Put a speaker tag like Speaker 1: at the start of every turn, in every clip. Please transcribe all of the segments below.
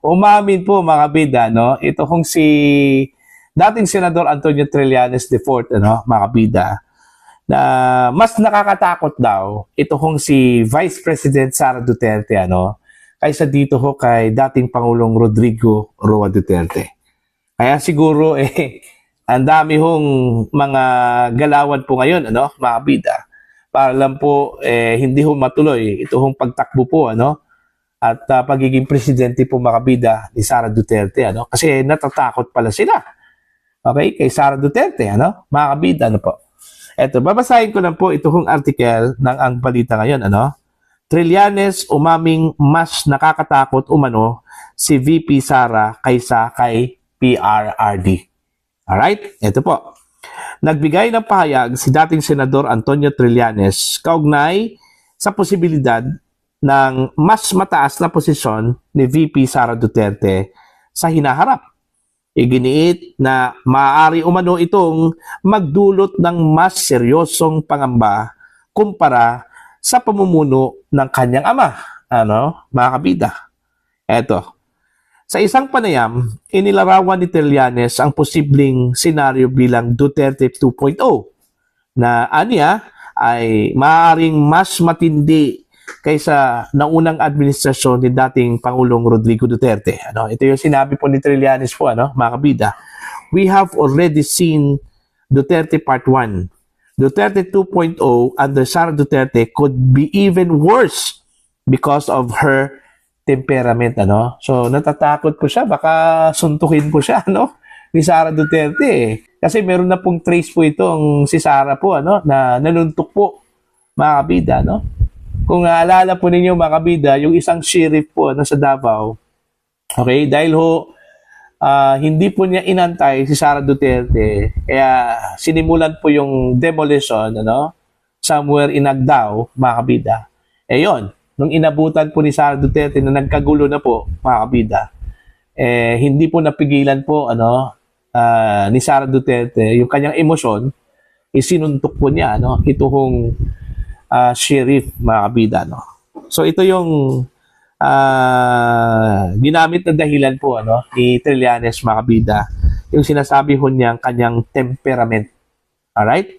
Speaker 1: Umamin po mga bida, no? Ito kung si dating Senador Antonio Trillanes IV, ano, mga bida, na mas nakakatakot daw ito kung si Vice President Sara Duterte, ano, kaysa dito ho kay dating Pangulong Rodrigo Roa Duterte. Kaya siguro ang dami hong mga galawan po ngayon, ano, mga bida, para lang po hindi ho matuloy ito hong pagtakbo po, ano, at pagiging presidente po mga bida ni Sara Duterte, ano, kasi natatakot pala sila. Okay, kay Sara Duterte, ano, mga kabida, ano po. Eto, babasahin ko lang po ito hong article ng Ang Balita Ngayon, ano. Trillanes umaming mas nakakatakot umano si VP Sara kaysa kay PRRD. Alright? Ito po. Nagbigay ng pahayag si dating Senador Antonio Trillanes kaugnay sa posibilidad ng mas mataas na posisyon ni VP Sara Duterte sa hinaharap. Iginiit na maaari umano itong magdulot ng mas seryosong pangamba kumpara sa pamumuno ng kanyang ama. Ano, mga kabida? Eto. Sa isang panayam, inilarawan ni Trillanes ang posibleng senaryo bilang Duterte 2.0 na aniya ay maaaring mas matindi kaysa naunang administrasyon ni dating Pangulong Rodrigo Duterte. Ano, ito yung sinabi po ni Trillanes po, ano, mga kabida. We have already seen Duterte Part 1. Duterte 2.0 under Sara Duterte could be even worse because of her temperament, ano. So natatakot po siya, baka suntukin po siya, ano, ni Sara Duterte. Kasi meron na pong trace po itong si Sara po, ano, na nanuntok po, mga kabida, no. Kung naalala po ninyo mga kabida, yung isang sheriff po, ano, sa Davao, okay, dahil ho hindi po niya inantay si Sara Duterte, kaya sinimulan po yung demolition, ano, somewhere in Agdao, mga kabida. Yun, nung inabutan po ni Sara Duterte na nagkagulo na po, mga kabida, hindi po napigilan po, ano, ni Sara Duterte, yung kanyang emosyon, isinuntok po niya, ano, ito hong sheriff, mga kabida, no. So ito yung ginamit na dahilan po, ano, ni Trillanes, mga kabida, yung sinasabi ho niyang kanyang temperament. Alright?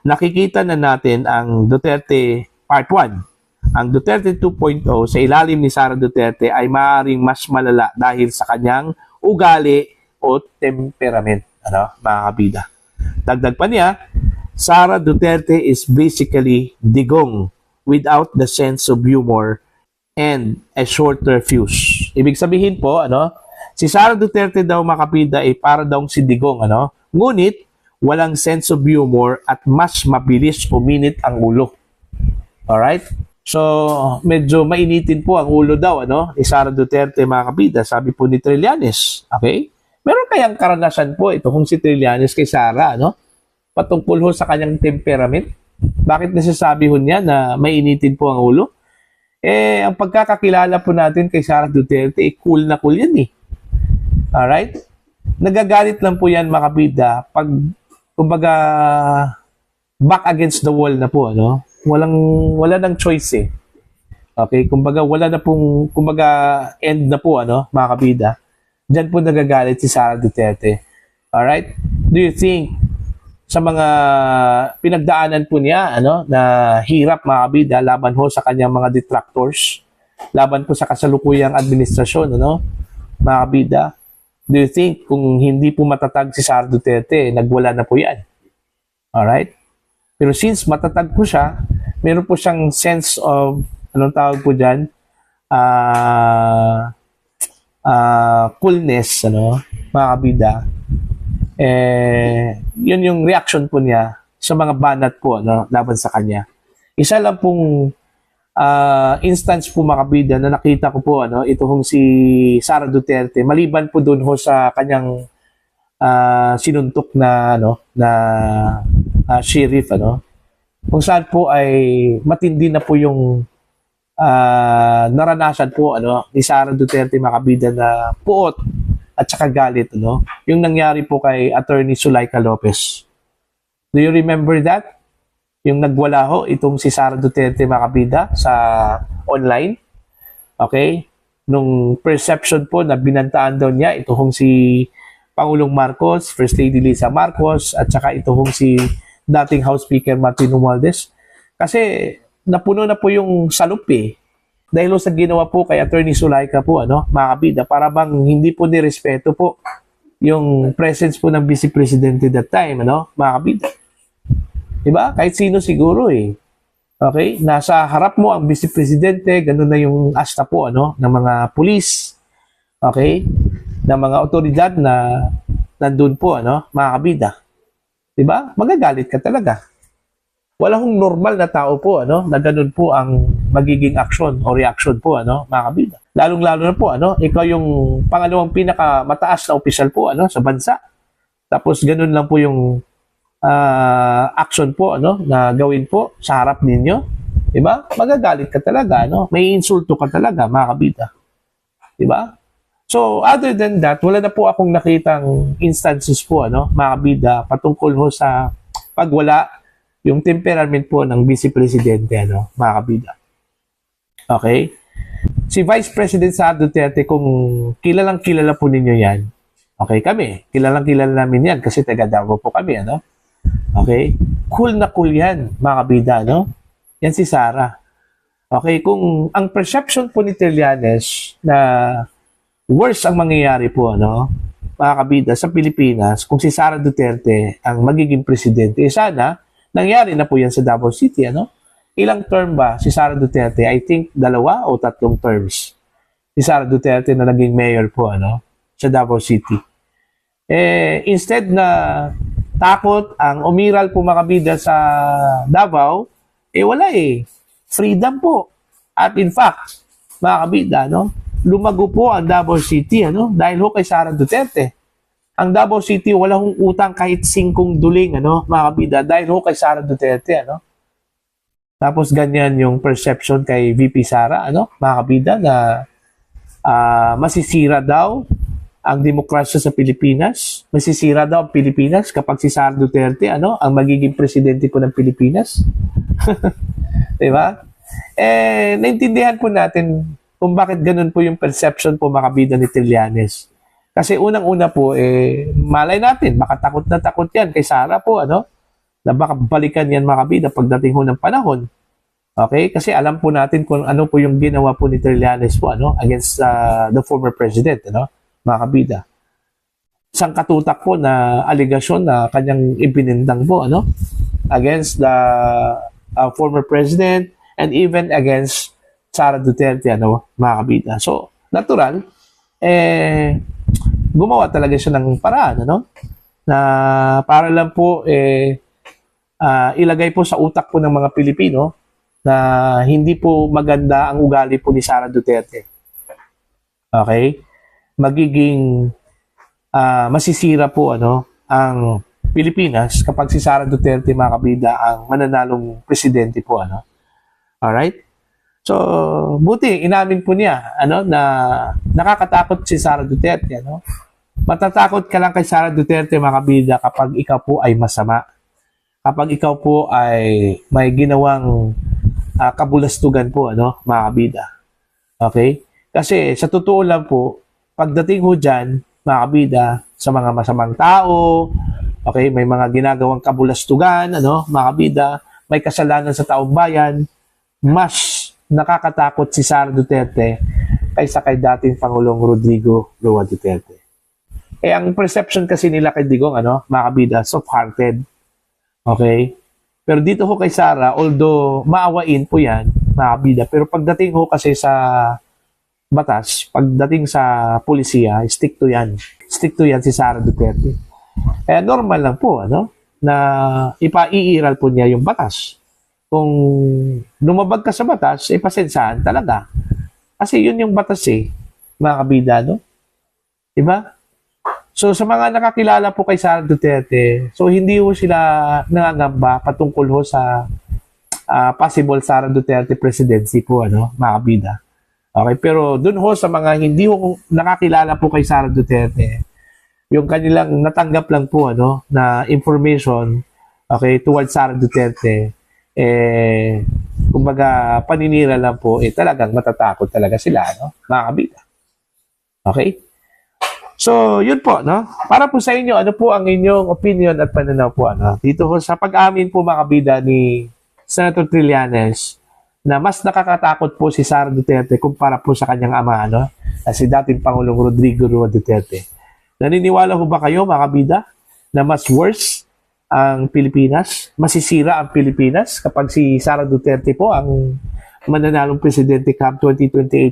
Speaker 1: Nakikita na natin ang Duterte Part 1. Ang Duterte 2.0 sa ilalim ni Sara Duterte ay maaaring mas malala dahil sa kanyang ugali o temperament, ano, mga kabida. Dagdag pa niya, Sara Duterte is basically digong without the sense of humor and a shorter fuse. Ibig sabihin po, ano, si Sara Duterte daw, mga kabida, ay para daw si digong, ano, ngunit walang sense of humor at mas mabilis uminit ang ulo. Alright? So, medyo mainitin po ang ulo daw, ano, ni Sara Duterte, mga kabida, sabi po ni Trillanes. Okay? Meron kayang karanasan po ito kung si Trillanes kay Sara, ano, patungkol ho sa kanyang temperament? Bakit nasasabi ho niya na mainitin po ang ulo? Ang pagkakakilala po natin kay Sara Duterte, cool na cool yan eh. Alright? Nagagalit lang po yan, mga kabida, pag, kumbaga, back against the wall na po, ano? Wala nang choice eh. Okay? Kumbaga, wala na pong, kumbaga, end na po, ano, mga kabida. Diyan po nagagalit si Sara Duterte. Alright? Do you think, sa mga pinagdaanan po niya, ano, na hirap, mga kabida, laban ho sa kanyang mga detractors, laban po sa kasalukuyang administrasyon, ano, mga kabida, do you think kung hindi po matatag si Sara Duterte, nagwala na po yan? Alright? Pero since matatag po siya, meron po siyang sense of, anong tawag po dyan, coolness, ano, mga kabida, yun yung reaction po niya sa mga banat po, no, laban sa kanya. Isa lang pong instance po, mga kabida, na nakita ko po, ano, ito hong si Sara Duterte, maliban po doon ho sa kanyang sinuntok na, ano, na sheriff, ano, kung saan po ay matindi na po yung naranasan po, ano, ni Sara Duterte, mga kabida, na puot at saka galit, ano, yung nangyari po kay Attorney Zulaika Lopez. Do you remember that? Yung nagwala ho itong si Sara Duterte, mga kabida, sa online. Okay? nung perception po na binantaan daw niya ito hong si Pangulong Marcos, First Lady Lisa Marcos, at saka ito hong si dating House Speaker Martin Romualdez. Kasi napuno na po yung salup eh. Dahil sa ginawa po kay Attorney Zulaika po, mga kabida, para bang hindi po nirespeto po yung presence po ng Vice Presidente that time, mga kabida. Diba? Kahit sino siguro eh. Okay? Nasa harap mo ang Vice Presidente, ganun na yung asta po, ng mga pulis. Okay? Ng mga otoridad na nandun po, mga kabida. Diba? Magagalit ka talaga. Wala hong normal na tao po, na ganun po ang magiging action o reaction po, mga kabida. Lalong-lalo na po, ikaw yung pangalawang pinakamataas na opisyal po, sa bansa. Tapos ganun lang po yung action po, na gawin po sa harap ninyo. Diba? Magagalit ka talaga, May insulto ka talaga, mga kabida. Diba? So, other than that, wala na po akong nakitang instances po, mga kabida, patungkol ho sa pagwala yung temperament po ng Vice Presidente, mga kabida. Okay? Si Vice President Sara Duterte, kung kilalang kilala po ninyo yan, okay, kami, kilalang kilala namin yan kasi taga Davao po kami, Okay? Cool na cool yan, mga kabida, Yan si Sara. Okay, kung ang perception po ni Trillanes na worse ang mangyayari po, mga kabida, sa Pilipinas, kung si Sara Duterte ang magiging presidente, sana, nangyari na po yan sa Davao City, Ilang term ba si Sara Duterte? I think 2 o 3 terms. Si Sara Duterte na naging mayor po, sa Davao City. Instead na takot ang umiral po mga kabida sa Davao, wala eh. Freedom po. At in fact, mga kabida, lumago po ang Davao City, dahil ho kay Sara Duterte. Ang Davao City, wala hong utang kahit 5 duling, mga kabida, dahil ho kay Sara Duterte, Tapos ganyan yung perception kay VP Sara, mga kabida, na masisira daw ang demokrasya sa Pilipinas. Masisira daw ang Pilipinas kapag si Sara Duterte, ang magiging presidente po ng Pilipinas. Diba? Naintindihan po natin kung bakit ganun po yung perception po mga kabida ni Trillanes. Kasi unang-una po, malay natin, makatakot na takot yan kay Sara po, na baka balikan yan mga kabida pagdating ho ng panahon. Okay? Kasi alam po natin kung ano po yung ginawa po ni Trillanes po, against the former president, mga kabida. Isang katutak po na aligasyon na kanyang ibinindang po, against the former president and even against Sara Duterte, mga kabida. So, natural, gumawa talaga siya ng paraan, na para lang po, ilagay po sa utak po ng mga Pilipino na hindi po maganda ang ugali po ni Sara Duterte. Okay? Magiging masisira po ang Pilipinas kapag si Sara Duterte, mga kabida, ang mananalong presidente po, Alright? So, buti, inamin po niya, na nakakatakot si Sara Duterte, Matatakot ka lang kay Sara Duterte, mga kabida, kapag ikaw po ay masama. Kapag ikaw po ay may ginawang kabulastugan po, mga kabida. Okay? Kasi sa totoo lang po, pagdating ho dyan, mga kabida, sa mga masamang tao, okay, may mga ginagawang kabulastugan, mga kabida, may kasalanan sa taong bayan, mas nakakatakot si Sara Duterte kaysa kay dating Pangulong Rodrigo Roa Duterte. Ang perception kasi nila kay Digong, mga kabida, soft-hearted. Okay? Pero dito ho kay Sara, although maawain po yan, mga kabida, pero pagdating ho kasi sa batas, pagdating sa polisiya, stick to yan. Stick to yan si Sara Duterte. Normal lang po, na ipaiiral po niya yung batas. Kung lumabag ka sa batas, pasensyahan talaga. Kasi yun yung batas mga kabida, Diba? So, sa mga nakakilala po kay Sara Duterte, so hindi ho sila nangangamba patungkol ho sa possible Sara Duterte presidency po, mga kabida. Okay, pero dun ho sa mga hindi ho nakakilala po kay Sara Duterte, yung kanilang natanggap lang po, na information, okay, towards Sara Duterte, kumbaga, paninira lang po, talagang matatakot talaga sila, no? Mga kabida. Okay? So, yun po, no? Para po sa inyo, ano po ang inyong opinion at pananaw po, ano? Dito po sa pag-amin po, mga kabida, ni Senator Trillanes, na mas nakakatakot po si Sara Duterte kumpara po sa kanyang ama, ano? Si dating Pangulong Rodrigo Roa Duterte. Naniniwala ho ba kayo, mga kabida, na mas worse ang Pilipinas, masisira ang Pilipinas kapag si Sara Duterte po ang mananalong presidente come 2028